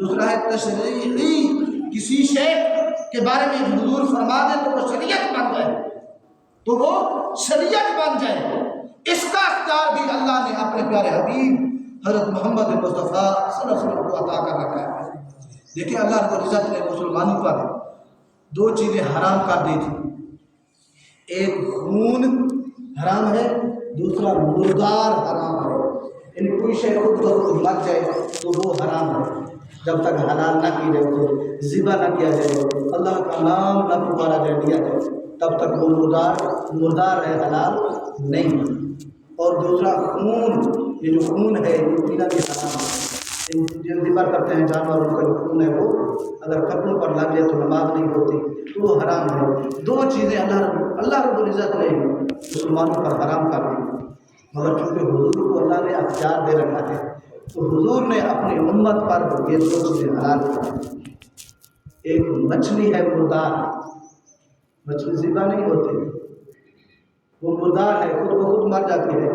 دوسرا ہے تشریعی، کسی شے کے بارے میں حضور فرما دے تو وہ شریعت بن جائے، تو وہ شریعت بن جائے۔ اس کا اختیار بھی اللہ نے اپنے پیارے حبیب حضرت محمد مصطفیٰ صلی اللہ علیہ وسلم کو عطا کر رکھا ہے۔ دیکھیں اللہ رب العزت نے مسلمانوں پر دو چیزیں حرام کر دی تھی، ایک خون حرام ہے، دوسرا مردار حرام ہے، یعنی کوئی شے خود بخود مر جائے تو وہ حرام ہے، جب تک حلال نہ کی جائے، تو ذبح نہ کیا جائے، اللہ کا نام نہ پکارا جائے، دیا جائے، تب تک وہ مردار ہے، حلال نہیں۔ اور دوسرا خون، یہ جو خون ہے یہ پینا بھی حرام ہے، جو ذبح کرتے ہیں جانور ان کا جو خون ہے وہ اگر کپڑوں پر لگ جائے تو نماز نہیں ہوتی، تو وہ حرام ہے۔ دو چیزیں اللہ رب العزت نے مسلمانوں پر حرام کر دی، مگر چونکہ حضور کو اللہ نے اختیار دے رکھا ہے تو حضور نے اپنی امت پر یہ دو چیزیں حلال کر دی۔ ایک مچھلی ہے مردار، مچھلی ذبح نہیں ہوتی، وہ مردار ہے، خود بخود مر جاتی ہے،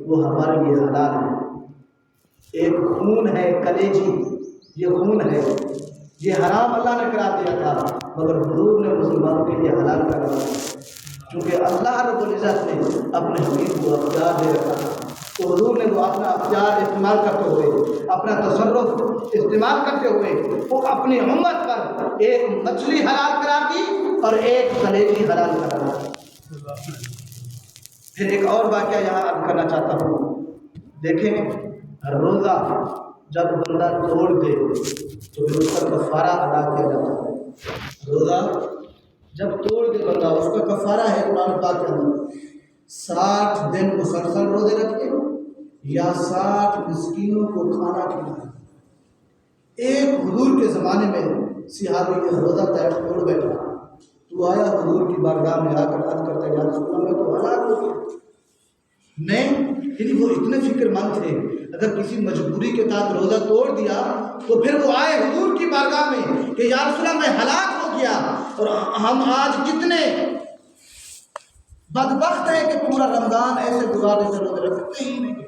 وہ ہمارے لیے حلال ہے۔ ایک خون ہے کلیجی، یہ خون ہے، یہ حرام اللہ نے قرار دیا تھا، مگر حضور نے مسلمانوں کے لیے حلال کر رکھا ہے، کیونکہ اللہ رب العزت نے اپنے حبیب کو اختیار دے رکھا تھا، تو حضور نے وہ اپنا اختیار استعمال کرتے ہوئے، اپنا تصرف استعمال کرتے ہوئے وہ اپنی امت پر ایک مچھلی حلال قرار دی اور ایک کلیجی حلال قرار دی۔ پھر ایک اور واقعہ یہاں عرض کرنا چاہتا ہوں، دیکھیں روزہ جب بندہ توڑ دے تو پھر اس کا کفارہ ادا کیا جاتا ہے۔ روزہ جب توڑ دے بندہ، اس کا کفارہ ہے قرآن پاک کے اندر 60 دن مسلسل روزے رکھے یا 60 مسکینوں کو کھانا کھلائے۔ ایک حضور کے زمانے میں صحابی نے روزہ توڑ بیٹھا، تو آیا حضور کی بارگاہ میں آ کر عرض کرتا ہے یا رسول اللہ میں تو ہلاک ہو گیا۔ نہیں، یعنی وہ اتنے فکر مند تھے، اگر کسی مجبوری کے تحت روزہ توڑ دیا تو پھر وہ آئے حضور کی بارگاہ میں کہ یا رسول اللہ میں ہلاک ہو گیا۔ اور ہم آج کتنے بدبخت ہیں کہ پورا رمضان ایسے گزارنے سے روزے رکھتے ہی نہیں۔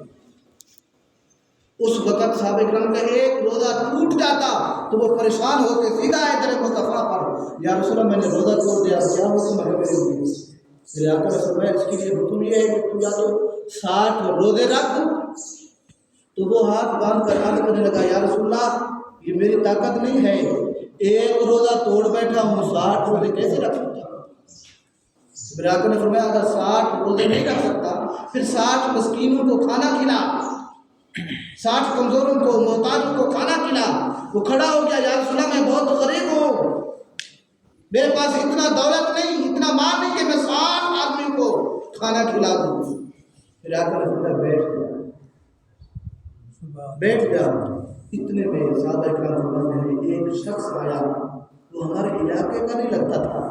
اس وقت صحابہ کرام کا ایک روزہ ٹوٹ جاتا تو وہ پریشان ہوتے، سیدھا آئے تیرے مصطفیٰ پر، یا رسول اللہ میں نے روزہ توڑ دیا، کیا حکم ہے میرے لیے؟ میرے آقا نے فرمایا اس کے لیے حکم یہ ہے کہ تو یا تو 60 روزے رکھ۔ تو وہ ہاتھ باندھ کر عرض کرنے لگا یا رسول اللہ یہ میری طاقت نہیں ہے، ایک روزہ توڑ بیٹھا ہوں، 60 روزے کیسے رکھ سکتا؟ میرے آقا نے فرمایا اگر 60 روزے نہیں رکھ سکتا پھر 60 مسکینوں کو کھانا کھلا، 60 کمزوروں کو محتاجوں کو کھانا کھلا۔ وہ کھڑا ہو گیا، یا رسول اللہ میں بہت غریب ہوں، میرے پاس اتنا دولت نہیں، اتنا مال نہیں کہ میں 60 آدمیوں کو کھانا کھلا دوں۔ میرے آقا نے فرمایا بیٹھ گیا۔ اتنے میں صحابہ کرام میں ایک شخص آیا، وہ ہمارے علاقے کا نہیں لگتا تھا،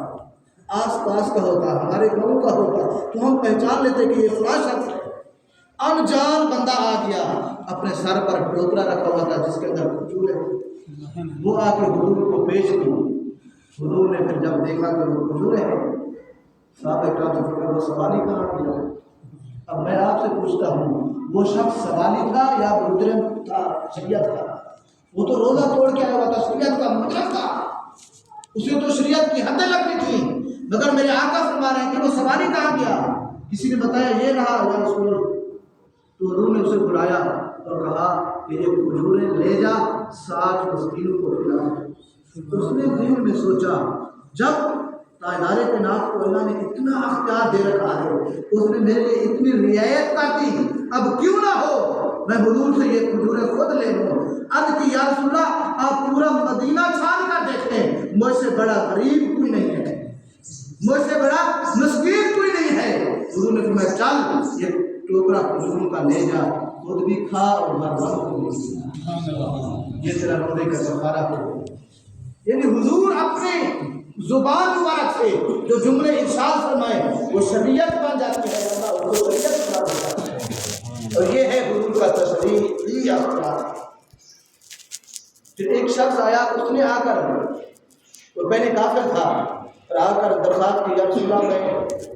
آس پاس کا ہوتا، ہمارے گاؤں کا ہوتا، تو ہم پہچان لیتے کہ یہ فلاں شخص ہے۔ انجان بندہ آ گیا، اپنے سر پر ٹوکرا رکھا ہوا تھا جس کے اندر کھجور ہے، وہ آ کے حضور کو پیش کی۔ حضور نے پھر جب دیکھا کہ وہ کھجور ہے، صحابہ کرام سے پوچھا وہ سوالی کہاں گیا؟ اب میں آپ سے پوچھتا ہوں وہ شخص سوالی تھا یا مجرم تھا، شریعت کا؟ وہ تو روزہ توڑ کے آیا ہوا تھا، شریعت کا مجرم تھا، اسے تو شریعت کی حدیں لگنی تھی، مگر میرے آقا فرما رہے ہیں کہ وہ سوالی کہاں گیا؟ کسی نے بتایا یہ رہا یا رسول اللہ۔ تو حضور نے اسے بلایا اور کہا کہ یہ کھجوریں لے جا 60 مسکینوں کو کھلا۔ اس نے ذہن میں سوچا جب تاجدار کائنات کو اللہ نے اتنا اختیار دے رکھا ہے، اس نے میرے لیے اتنی رعایت کر دی، اب کیوں نہ ہو میں حضور سے یہ کھجوریں خود لے لوں۔ عرض کی یا رسول اللہ آپ پورا مدینہ چھان کر دیکھیں، مجھ سے بڑا غریب کوئی نہیں ہے، مجھ سے بڑا مسکین کوئی نہیں ہے۔ حضور نے فرمایا چل یہ ٹوکرا کھجوروں کا لے جا، خود بھی کھا اور ہر وقت کو بھی کھا، یہ تیرا روزے کا کفارہ ہو۔ یعنی حضور اپنے زبان مبارک سے جو جملے ارشاد فرمائے وہ شریعت بن جاتی ہے، اللہ اس کو شریعت بنا دیتا ہے، اور یہ ہے حضور کا تشریعی اختیار۔ پھر ایک شخص آیا، اس نے آ کر، وہ پہلے کافر تھا، اور آ کر درخواست کی یا رسول اللہ میں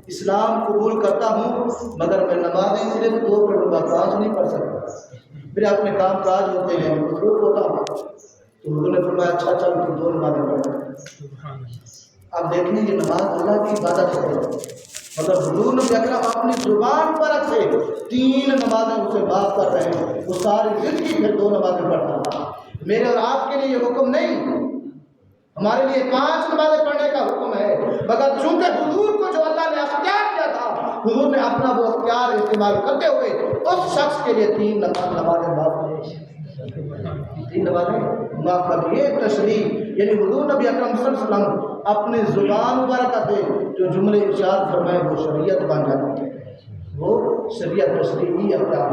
اسلام قبول کرتا ہوں مگر میں نمازیں صرف 2 پڑھوں گا، 5 نہیں پڑھ سکتا، پھر اپنے کام کاج ہوتے ہیں، مصروف ہوتا ہوں۔ تو حضور نے فرمایا اچھا چل تو 2 نمازیں پڑھ۔ اب دیکھیں یہ نماز اللہ کی عبادت ہے، مطلب حضور نبی اکرم اپنی زبان پر رکھے 3 نمازیں اسے معاف کر رہے ہیں، وہ ساری زندگی پھر 2 نمازیں پڑھتا تھا۔ میرے اور آپ کے لیے یہ حکم نہیں، ہمارے لیے 5 نمازیں پڑھنے کا حکم ہے، مگر چونکہ حضور کو جو اللہ نے اختیار کیا تھا، حضور نے اپنا وہ اختیار استعمال کرتے ہوئے اس شخص کے لیے 3 نمازیں معاف کی، 3 نمازیں معاف کر دی۔ یہ تشریح یعنی حضور نبی اکرم صلی اللہ علیہ وسلم اپنے زبان مبارکہ پہ جو جملے ارشاد فرمائے وہ شریعت بن جاتی ہے، وہ شریعت تشریعی اختیار